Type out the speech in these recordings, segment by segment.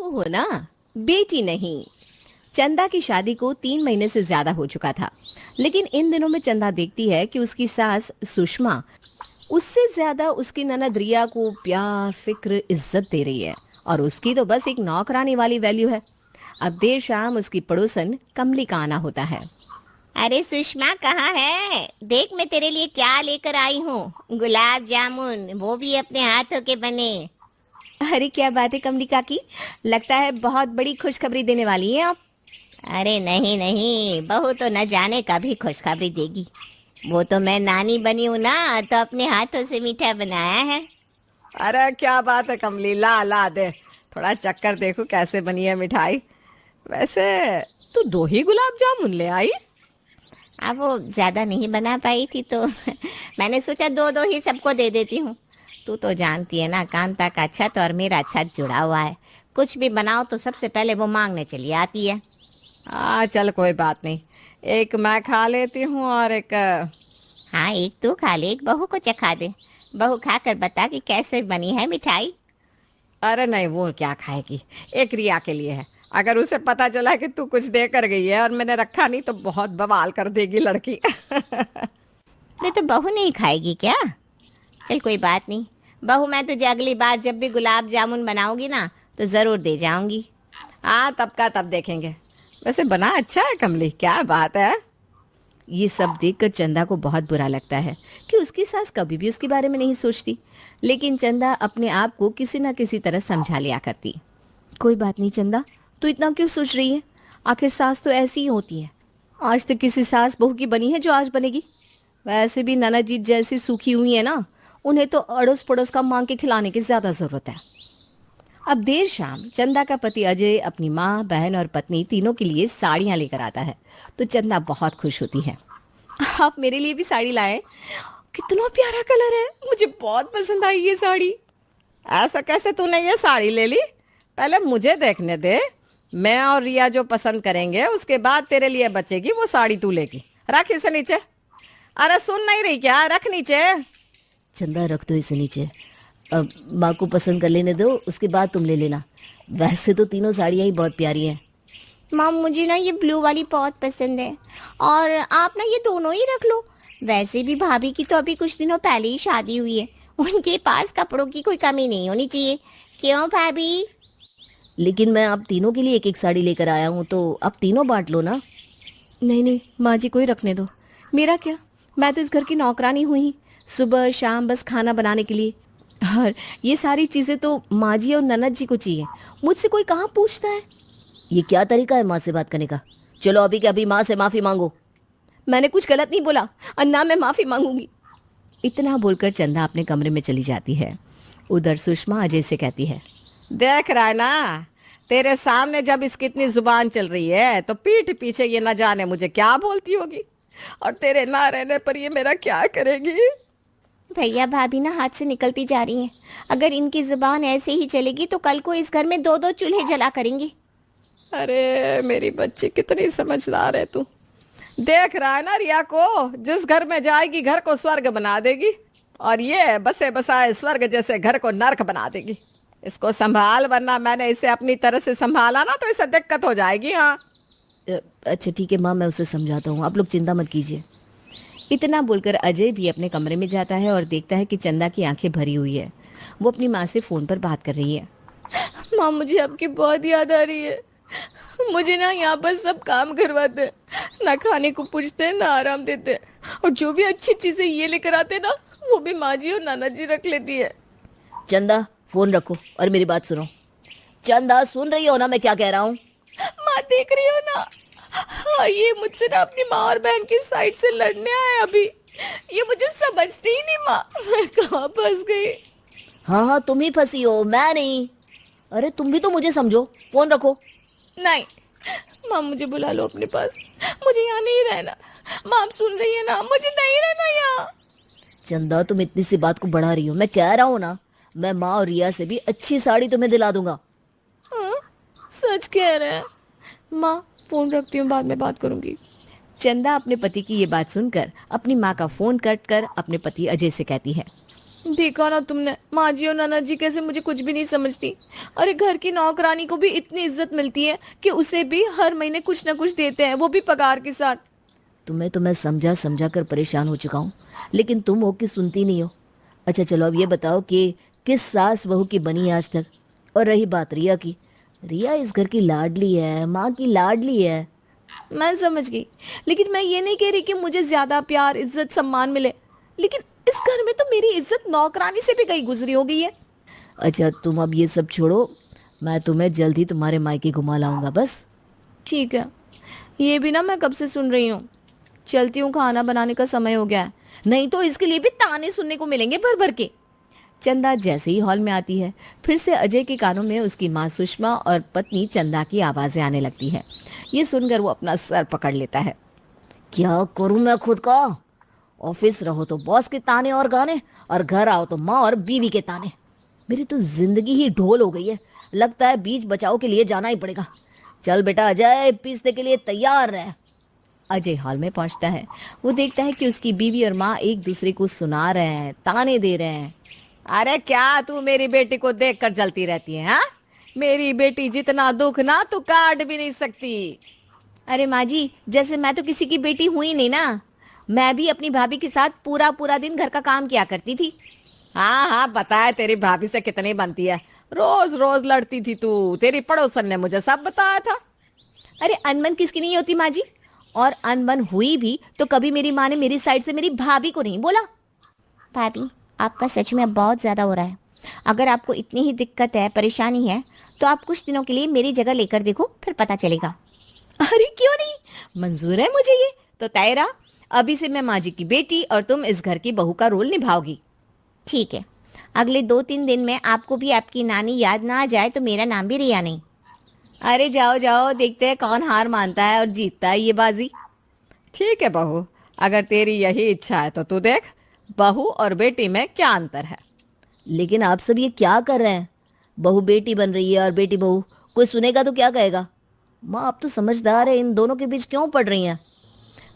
बहू हो ना, बेटी नहीं। चंदा की शादी को 3 महीने से ज्यादा हो चुका था, लेकिन इन दिनों में चंदा देखती है कि उसकी सास सुषमा उससे ज्यादा उसकी ननद रिया को प्यार, फिक्र, इज्जत दे रही है, और उसकी तो बस एक नौकरानी वाली वैल्यू है। अब देर शाम उसकी पड़ोसन कमली का आना होता है। अरे सुषमा कहाँ है? देख मैं तेरे लिए क्या लेकर आई हूँ। गुलाब जामुन, वो भी अपने हाथों के बने। अरे क्या बात है कमली काकी, लगता है बहुत बड़ी खुशखबरी देने वाली हैं आप। अरे नहीं नहीं, बहू तो न जाने कभी खुशखबरी देगी। वो तो मैं नानी बनी हूँ ना, तो अपने हाथों से मीठा बनाया है। अरे क्या बात है कमली, ला ला दे। थोड़ा चक्कर देखो कैसे बनी है मिठाई। वैसे तू 2 ही गुलाब जामुन ले आई। अब वो ज्यादा नहीं बना पाई थी तो मैंने सोचा दो दो ही सबको दे देती हूँ। तू तो जानती है ना, कांता का छत और मेरा छत जुड़ा हुआ है। कुछ भी बनाओ तो सबसे पहले वो मांगने चली आती है। चल कोई बात नहीं, एक मैं खा लेती हूँ और एक हाँ, एक तू खा ले, एक बहू को चखा दे। बहू खाकर बता कि कैसे बनी है मिठाई। अरे नहीं, वो क्या खाएगी। एक रिया के लिए है। अगर उसे पता चला कि तू कुछ दे कर गई है और मैंने रखा नहीं तो बहुत बवाल कर देगी लड़की। अरे तो बहू नहीं खाएगी क्या? चल कोई बात नहीं। बहू, मैं तुझे अगली बार जब भी गुलाब जामुन बनाऊंगी ना, तो जरूर दे जाऊंगी। हाँ, तब का तब देखेंगे। वैसे बना अच्छा है कमली, क्या बात है। ये सब देखकर चंदा को बहुत बुरा लगता है कि उसकी सास कभी भी उसके बारे में नहीं सोचती, लेकिन चंदा अपने आप को किसी न किसी तरह समझा लिया करती। कोई बात नहीं चंदा, तू इतना क्यों सोच रही है? आखिर सास तो ऐसी ही होती है। आज तक किसी सास बहू की बनी है जो आज बनेगी? वैसे भी ननद जी जैसी सूखी हुई है ना, उन्हें तो अड़ोस पड़ोस का मांग के खिलाने की ज्यादा जरूरत है। अब देर शाम चंदा का पति अजय अपनी माँ, बहन और पत्नी तीनों के लिए साड़ियाँ लेकर आता है, तो चंदा बहुत खुश होती है। आप मेरे लिए भी साड़ी लाए? कितना प्यारा कलर है, मुझे बहुत पसंद आई ये साड़ी। ऐसा कैसे तूने ये साड़ी ले ली? पहले मुझे देखने दे। मैं और रिया जो पसंद करेंगे उसके बाद तेरे लिए बचेगी वो साड़ी तू लेगी। रख इसे नीचे। अरे सुन नहीं रही क्या? रख नीचे। चंदा रख दो इसे नीचे। अब माँ को पसंद कर लेने दो, उसके बाद तुम ले लेना। वैसे तो तीनों साड़ियाँ ही बहुत प्यारी हैं। माम, मुझे ना ये ब्लू वाली बहुत पसंद है, और आप ना ये दोनों ही रख लो। वैसे भी भाभी की तो अभी कुछ दिनों पहले ही शादी हुई है, उनके पास कपड़ों की कोई कमी नहीं होनी चाहिए। क्यों भाभी? लेकिन मैं अब तीनों के लिए एक एक साड़ी लेकर आया हूँ, तो अब तीनों बांट लो ना। नहीं नहीं माँ जी को ही रखने दो, मेरा क्या, मैं तो इस घर की नौकरानी हुई, सुबह शाम बस खाना बनाने के लिए। और ये सारी चीज़ें तो माँ जी और ननद जी को चाहिए, मुझसे कोई कहाँ पूछता है। ये क्या तरीका है माँ से बात करने का? चलो अभी के अभी माँ से माफ़ी मांगो। मैंने कुछ गलत नहीं बोला, और ना मैं माफ़ी मांगूंगी। इतना बोलकर चंदा अपने कमरे में चली जाती है। उधर सुषमा अजय से कहती है, देख रहा है ना, तेरे सामने जब इसकी इतनी जुबान चल रही है तो पीठ पीछे ये न जाने मुझे क्या बोलती होगी, और तेरे ना रहने पर ये मेरा क्या करेगी। भैया, भाभी ना हाथ से निकलती जा रही हैं। अगर इनकी जुबान ऐसे ही चलेगी तो कल को इस घर में दो दो चूल्हे जला करेंगी। अरे मेरी बच्ची कितनी समझदार है तू। देख रहा है ना रिया को, जिस घर में जाएगी घर को स्वर्ग बना देगी, और ये बसे बसाए स्वर्ग जैसे घर को नर्क बना देगी। इसको संभाल, वरना मैंने इसे अपनी तरह से संभाला ना तो इसे दिक्कत हो जाएगी। हाँ, अच्छा ठीक है माँ, मैं उसे समझाता हूँ, आप लोग चिंता मत कीजिए। इतना बोलकर अजय भी अपने कमरे में जाता है और देखता है कि चंदा की आंखें भरी हुई है। वो अपनी माँ से फ़ोन पर बात कर रही है। माँ, मुझे आपकी बहुत याद आ रही है। मुझे ना यहाँ पर सब काम करवाते, ना खाने को पूछते, ना आराम देते, और जो भी अच्छी चीज़ें ये लेकर आते ना, वो भी माँ जी और नाना जी रख लेती है। चंदा फोन रखो और मेरी बात सुनो। चंदा सुन रही हो ना मैं क्या कह रहा हूँ? माँ देख रही हो ना, हाँ, ये मुझसे ना अपनी माँ और बहन की साइड से लड़ने आए अभी। ये मुझे समझती ही नहीं माँ, मैं कहाँ फंस गई। हाँ हाँ, तुम ही फंसी हो, मैं नहीं। अरे तुम भी तो मुझे समझो, फोन रखो। नहीं माँ, मुझे बुला लो अपने पास, मुझे यहाँ नहीं रहना। माँ आप सुन रही है ना, मुझे नहीं रहना यहाँ। चंदा तुम इतनी सी बात को बढ़ा रही हो, मैं कह रहा हूँ ना, मैं माँ और रिया से भी अच्छी साड़ी तुम्हें दिला दूंगा। हाँ, सच कह रहे हैं। माँ फोन रखती हूँ, बाद में बात करूंगी। चंदा अपने पति की ये बात सुनकर अपनी माँ का फोन कट कर अपने पति अजय से कहती है, देखा ना तुमने, माँ जी और नाना जी कैसे मुझे कुछ भी नहीं समझती। अरे घर की नौकरानी को भी इतनी इज्जत मिलती है कि उसे भी हर महीने कुछ ना कुछ देते हैं, वो भी पगार के साथ। तुम्हें तो मैं समझा समझा कर परेशान हो चुका हूँ, लेकिन तुम हो कि सुनती नहीं हो। अच्छा चलो अब ये बताओ कि किस सास बहू की बनी आज तक। और रही बात रिया की, रिया इस घर की लाडली है, माँ की लाडली है। मैं समझ गई, लेकिन मैं ये नहीं कह रही कि मुझे ज्यादा प्यार इज्जत सम्मान मिले, लेकिन इस घर में तो मेरी इज्जत नौकरानी से भी कहीं गुजरी हो गई है। अच्छा तुम अब ये सब छोड़ो, मैं तुम्हें जल्द ही तुम्हारे मायके घुमा लाऊंगा बस। ठीक है, ये भी ना मैं कब से सुन रही हूँ। चलती हूँ, खाना बनाने का समय हो गया है, नहीं तो इसके लिए भी ताने सुनने को मिलेंगे भर भर के। चंदा जैसे ही हॉल में आती है, फिर से अजय के कानों में उसकी माँ सुषमा और पत्नी चंदा की आवाज़ें आने लगती हैं। ये सुनकर वो अपना सर पकड़ लेता है। क्या करूं मैं खुद का? ऑफिस रहो तो बॉस के ताने और गाने, और घर आओ तो माँ और बीवी के ताने। मेरी तो जिंदगी ही ढोल हो गई है। लगता है बीच बचाव के लिए जाना ही पड़ेगा। चल बेटा अजय, पीसने के लिए तैयार रह। अजय हॉल में पहुंचता है। वो देखता है कि उसकी बीवी और माँ एक दूसरे को सुना रहे हैं, ताने दे रहे हैं। अरे क्या तू मेरी बेटी को देख कर जलती रहती है? हाँ, मेरी बेटी जितना दुख ना तू काट भी नहीं सकती। अरे माँ जी, जैसे मैं तो किसी की बेटी हुई नहीं ना। मैं भी अपनी भाभी के साथ पूरा पूरा दिन घर का काम किया करती थी। हाँ हाँ, पता है तेरी भाभी से कितनी बनती है। रोज रोज लड़ती थी तू, तेरी पड़ोसन ने मुझे सब बताया था। अरे अनबन किसकी नहीं होती माँ जी, और अनबन हुई भी तो कभी मेरी माँ ने मेरी साइड से मेरी भाभी को नहीं बोला। भाभी, आपका सच में अब बहुत ज़्यादा हो रहा है। अगर आपको इतनी ही दिक्कत है, परेशानी है, तो आप कुछ दिनों के लिए मेरी जगह लेकर देखो, फिर पता चलेगा। अरे क्यों नहीं, मंजूर है मुझे, ये तो तय रहा। अभी से मैं माँ जी की बेटी और तुम इस घर की बहू का रोल निभाओगी। ठीक है, अगले 2-3 दिन में आपको भी आपकी नानी याद ना आ जाए तो मेरा नाम भी रिया नहीं। अरे जाओ जाओ, देखते हैं कौन हार मानता है और जीतता है ये बाजी। ठीक है बहू, अगर तेरी यही इच्छा है तो तू देख, बहू और बेटी में क्या अंतर है। लेकिन आप सब ये क्या कर रहे हैं? बहू बेटी बन रही है और बेटी बहू। कोई सुनेगा तो क्या कहेगा? माँ आप तो समझदार है, इन दोनों के बीच क्यों पड़ रही हैं?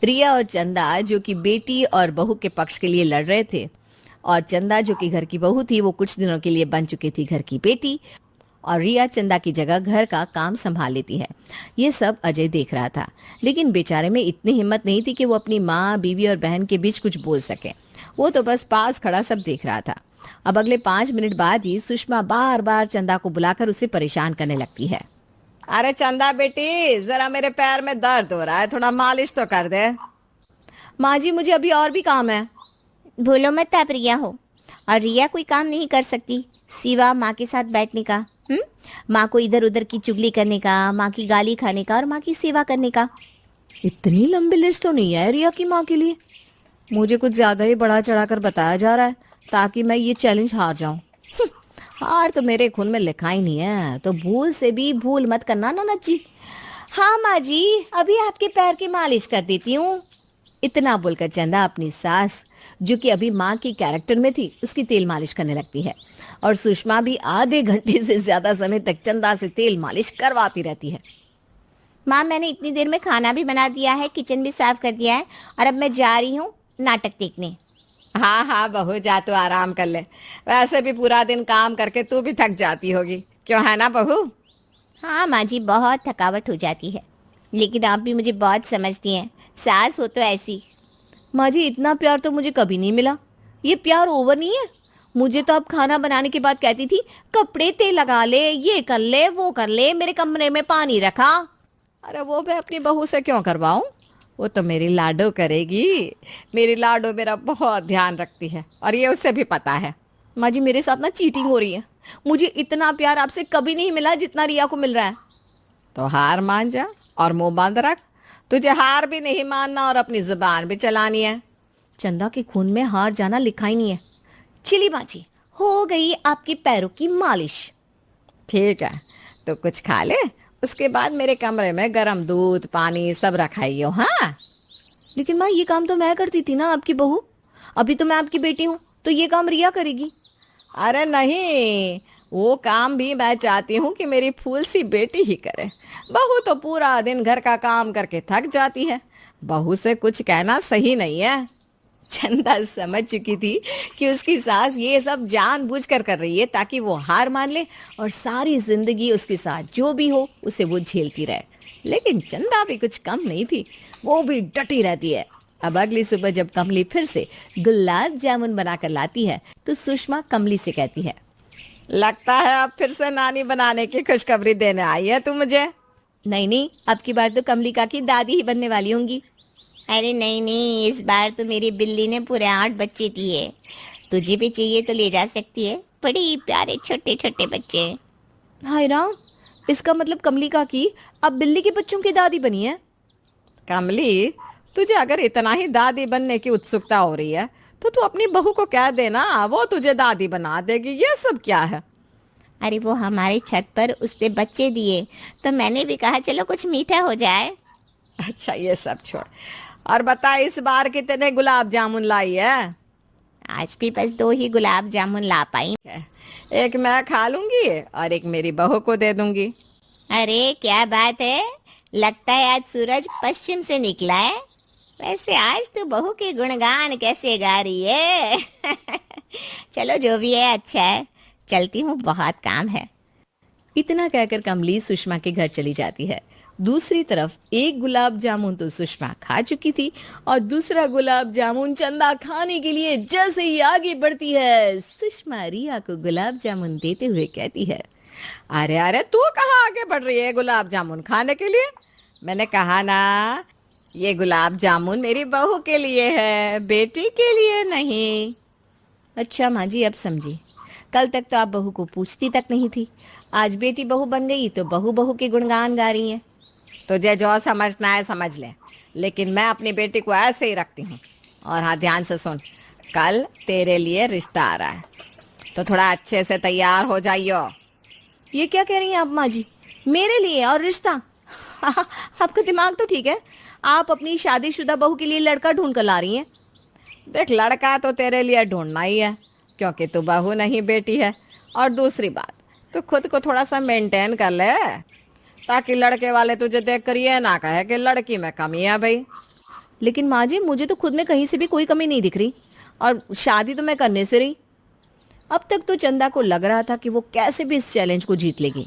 रिया और चंदा जो कि बेटी और बहू के पक्ष के लिए लड़ रहे थे, और चंदा जो कि घर की बहू थी, वो कुछ दिनों के लिए बन चुकी थी घर की बेटी, और रिया चंदा की जगह घर का काम संभाल लेती है। ये सब अजय देख रहा था, लेकिन बेचारे में इतनी हिम्मत नहीं थी कि वो अपनी माँ, बीवी और बहन के बीच कुछ बोल सके। वो तो बस पास खड़ा सब देख रहा था। अब अगले 5 मिनट बाद ही सुषमा बार बार चंदा को बुलाकर उसे परेशान करने लगती है। अरे चंदा बेटी, जरा मेरे पैर में दर्द हो रहा है, थोड़ा मालिश तो कर दे। माँ जी, मुझे अभी और भी काम है। भूलो मत आप रिया हो, और रिया कोई काम नहीं कर सकती सिवा माँ के साथ बैठने का। माँ को इधर उधर की चुगली करने का, माँ की गाली खाने का और माँ की सेवा करने का। इतनी लंबी लिस्ट तो नहीं है रिया की माँ के लिए। मुझे कुछ ज्यादा ही बढ़ा चढ़ाकर बताया जा रहा है ताकि मैं ये चैलेंज हार जाऊं। हार तो मेरे खून में लिखा ही नहीं है, तो भूल से भी भूल मत करना ननद जी। हाँ माँ जी, अभी आपके पैर की मालिश कर देती हूँ। इतना बोलकर चंदा अपनी सास, जो कि अभी माँ की कैरेक्टर में थी, उसकी तेल मालिश करने लगती है, और सुषमा भी आधे घंटे से ज्यादा समय तक चंदा से तेल मालिश करवाती रहती है। माँ, मैंने इतनी देर में खाना भी बना दिया है, किचन भी साफ कर दिया है, और अब मैं जा रही हूँ नाटक देखने। हाँ हाँ बहू, जा तू आराम कर ले। वैसे भी पूरा दिन काम करके तू भी थक जाती होगी, क्यों है ना बहू? हाँ माँ जी, बहुत थकावट हो जाती है, लेकिन आप भी मुझे बहुत समझती हैं। सास हो तो ऐसी। माँ जी, इतना प्यार तो मुझे कभी नहीं मिला। ये प्यार ओवर नहीं है? मुझे तो अब खाना बनाने के बाद कहती थी कपड़े तेल लगा ले, ये कर ले, वो कर ले, मेरे कमरे में पानी रखा। अरे वो मैं अपनी बहू से क्यों करवाऊं? वो तो मेरी लाडो करेगी। मेरी लाडो मेरा बहुत ध्यान रखती है, और ये उससे भी पता है। माँ जी, मेरे साथ ना चीटिंग हो रही है। मुझे इतना प्यार आपसे कभी नहीं मिला जितना रिया को मिल रहा है। तो हार मान जा और मुंह बंद रख। तुझे हार भी नहीं मानना और अपनी जुबान भी चलानी है। चंदा के खून में हार जाना लिखा ही नहीं है। चिली माँ जी, हो गई आपके पैरों की मालिश। ठीक है, तो कुछ खा ले, उसके बाद मेरे कमरे में गरम दूध पानी सब रखाइयो। हाँ, लेकिन माँ, ये काम तो मैं करती थी ना, आपकी बहू। अभी तो मैं आपकी बेटी हूँ, तो ये काम रिया करेगी। अरे नहीं, वो काम भी मैं चाहती हूँ कि मेरी फूल सी बेटी ही करे। बहू तो पूरा दिन घर का काम करके थक जाती है, बहू से कुछ कहना सही नहीं है। चंदा समझ चुकी थी कि उसकी सास ये सब जानबूझकर कर रही है ताकि वो हार मान ले और सारी जिंदगी उसके साथ जो भी हो उसे वो झेलती रहे। लेकिन चंदा भी कुछ कम नहीं थी, वो भी डटी रहती है। अब अगली सुबह जब कमली फिर से गुलाब जामुन बनाकर लाती है तो सुषमा कमली से कहती है, लगता है अब फिर से नानी बनाने की खुशखबरी देने आई है तू मुझे। नहीं नहीं, अब की बार तो कमली का की दादी ही बनने वाली होंगी। अरे नहीं नहीं, इस बार तो मेरी बिल्ली ने पूरे 8 बच्चे दिए। तुझे भी चाहिए तो ले जा सकती है, बड़ी प्यारे छोटे छोटे बच्चे। हाय राम, इसका मतलब कमली का की अब बिल्ली के बच्चों की दादी बनी है। कमली, तुझे अगर इतना ही दादी बनने की उत्सुकता हो रही है तो तू अपनी बहू को कह देना, वो तुझे दादी बना देगी। ये सब क्या है? अरे वो हमारी छत पर उसने बच्चे दिए तो मैंने भी कहा चलो कुछ मीठा हो जाए। अच्छा ये सब छोड़ और बता, इस बार कितने गुलाब जामुन लाई है? आज भी बस 2 ही गुलाब जामुन ला पाई। एक मैं खा लूंगी और एक मेरी बहू को दे दूंगी। अरे क्या बात है, लगता है आज सूरज पश्चिम से निकला है। वैसे आज तो बहू के गुणगान कैसे गा रही है। चलो जो भी है अच्छा है, चलती हूँ, बहुत काम है। इतना कहकर कमली सुषमा के घर चली जाती है। दूसरी तरफ एक गुलाब जामुन तो सुषमा खा चुकी थी और दूसरा गुलाब जामुन चंदा खाने के लिए जैसे ही आगे बढ़ती है, सुषमा रिया को गुलाब जामुन देते हुए कहती है, अरे अरे, तू कहाँ आगे बढ़ रही है गुलाब जामुन खाने के लिए? मैंने कहा ना, ये गुलाब जामुन मेरी बहू के लिए है, बेटी के लिए नहीं। अच्छा माँ जी, अब समझी। कल तक तो आप बहू को पूछती तक नहीं थी, आज बेटी बहू बन गई तो बहू बहू के गुणगान गा रही हैं। तुझे जो समझना है समझ ले, लेकिन मैं अपनी बेटी को ऐसे ही रखती हूँ। और हाँ, ध्यान से सुन, कल तेरे लिए रिश्ता आ रहा है तो थोड़ा अच्छे से तैयार हो जाइयो। ये क्या कह रही हैं आप माँ जी, मेरे लिए और रिश्ता? आपका दिमाग तो ठीक है, आप अपनी शादीशुदा बहू के लिए लड़का ढूंढ कर ला रही हैं। देख, लड़का तो तेरे लिए ढूंढना ही है क्योंकि तू बहू नहीं बेटी है। और दूसरी बात, तू खुद को थोड़ा सा मेंटेन कर ले ताकि लड़के वाले तुझे देख कर ये ना कहे कि लड़की में कमी है भाई। लेकिन माँ जी, मुझे तो खुद में कहीं से भी कोई कमी नहीं दिख रही और शादी तो मैं करने से रही। अब तक तो चंदा को लग रहा था कि वो कैसे भी इस चैलेंज को जीत लेगी,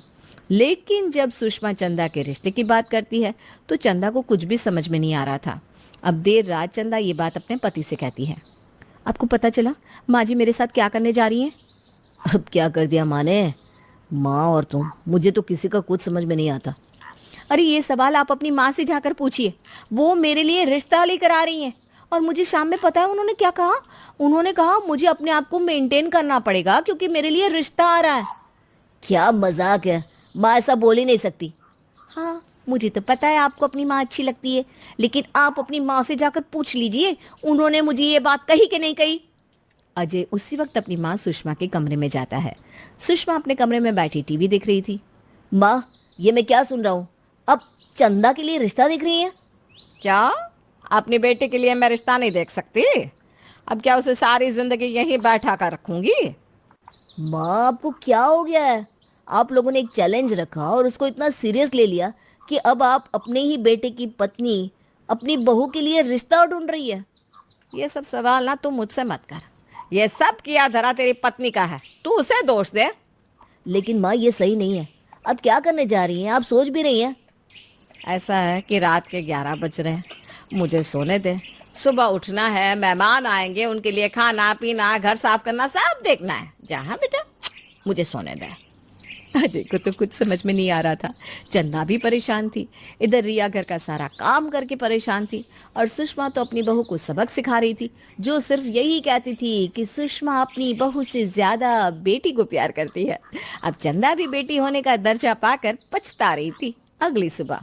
लेकिन जब सुषमा चंदा के रिश्ते की बात करती है तो चंदा को कुछ भी समझ में नहीं आ रहा था। अब देर रात चंदा ये बात अपने पति से कहती है, आपको पता चला माँ जी मेरे साथ क्या करने जा रही हैं? अब क्या कर दिया माँ ने? माँ और तुम, मुझे तो किसी का कुछ समझ में नहीं आता। अरे ये सवाल आप अपनी माँ से जाकर पूछिए, वो मेरे लिए रिश्ता लेकर आ रही हैं। और मुझे शाम में पता है उन्होंने क्या कहा? उन्होंने कहा मुझे अपने आप को मेंटेन करना पड़ेगा क्योंकि मेरे लिए रिश्ता आ रहा है। क्या मजाक है, माँ ऐसा बोल ही नहीं सकती। हाँ, मुझे तो पता है आपको अपनी माँ अच्छी लगती है, लेकिन आप अपनी माँ से जाकर पूछ लीजिए उन्होंने मुझे ये बात कही कि नहीं कही। अजय उसी वक्त अपनी माँ सुषमा के कमरे में जाता है। सुषमा अपने कमरे में बैठी टीवी देख रही थी। माँ, ये मैं क्या सुन रहा हूँ? अब चंदा के लिए रिश्ता देख रही है? क्या? अपनी बेटी के लिए मैं रिश्ता नहीं देख सकती? अब क्या उसे सारी जिंदगी यहीं बैठा कर रखूंगी? माँ, आपको क्या हो गया है? आप लोगों ने एक चैलेंज रखा और उसको इतना सीरियस ले लिया कि अब आप अपने ही बेटे की पत्नी अपनी बहू के लिए रिश्ता ढूंढ रही है। ये सब सवाल ना तू मुझसे मत कर। ये सब किया धरा तेरी पत्नी का है, तू उसे दोष दे। लेकिन माँ, ये सही नहीं है। अब क्या करने जा रही हैं? आप सोच भी रही हैं? ऐसा है कि रात के 11 बज रहे हैं, मुझे सोने दे। सुबह उठना है, मेहमान आएंगे, उनके लिए खाना पीना, घर साफ करना सब देखना है। जहाँ बेटा, मुझे सोने दे। अजय को तो कुछ समझ में नहीं आ रहा था। चंदा भी परेशान थी, इधर रिया घर का सारा काम करके परेशान थी और सुषमा तो अपनी बहू को सबक सिखा रही थी, जो सिर्फ यही कहती थी कि सुषमा अपनी बहू से ज्यादा बेटी को प्यार करती है। अब चंदा भी बेटी होने का दर्जा पाकर पछता रही थी। अगली सुबह,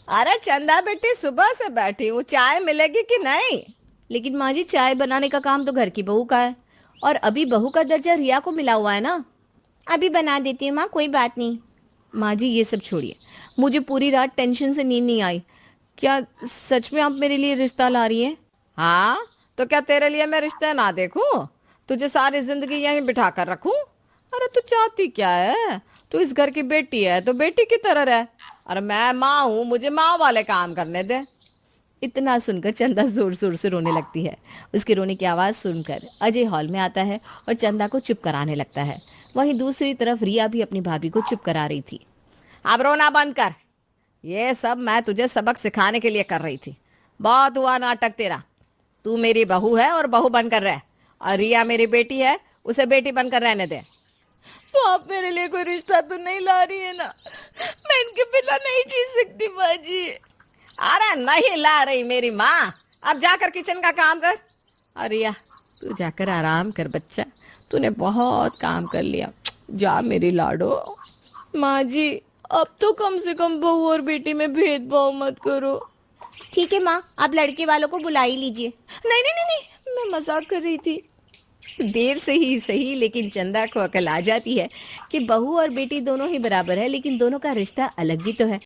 अरे चंदा बेटी, सुबह से बैठी हूँ, चाय मिलेगी कि नहीं? लेकिन माँ जी, चाय बनाने का काम तो घर की बहू का है और अभी बहू का दर्जा रिया को मिला हुआ है ना। अभी बना देती हूँ माँ, कोई बात नहीं। माँ जी ये सब छोड़िए, मुझे पूरी रात टेंशन से नींद नहीं आई। क्या सच में आप मेरे लिए रिश्ता ला रही हैं? हाँ, तो क्या तेरे लिए मैं रिश्ते ना देखूं? तुझे सारी जिंदगी यहीं बिठा कर रखूं? अरे तू चाहती क्या है? तू इस घर की बेटी है तो बेटी की तरह रह। अरे मैं माँ हूँ, मुझे माँ वाले काम करने दे। इतना सुनकर चंदा जोर जोर से रोने लगती है। उसके रोने की आवाज़ सुनकर अजय हॉल में आता है और चंदा को चुप कराने लगता है। वहीं दूसरी तरफ रिया भी अपनी भाभी को चुप करा रही थी। अब रोना बंद कर, ये सब मैं तुझे सबक सिखाने के लिए कर रही थी। बहुत हुआ नाटक तेरा। तू मेरी बहू है और बहू बनकर रह, और रिया मेरी बेटी है, उसे बेटी बनकर रहने दे। तो आप मेरे लिए कोई रिश्ता तो नहीं ला रही है ना? मैं इनके बिना नहीं जी सकती माँ जी। अरे नहीं ला रही मेरी माँ, अब जाकर किचन का काम कर। और रिया तू जाकर आराम कर बच्चा, तूने बहुत काम कर लिया, जा मेरी लाडो। माँ जी, अब तो कम से कम बहू और बेटी में भेदभाव मत करो। ठीक है माँ, आप लड़के वालों को बुला ही लीजिए। नहीं नहीं नहीं नहीं, मैं मजाक कर रही थी। देर से ही सही, लेकिन चंदा को अकल आ जाती है कि बहू और बेटी दोनों ही बराबर है, लेकिन दोनों का रिश्ता अलग भी तो है।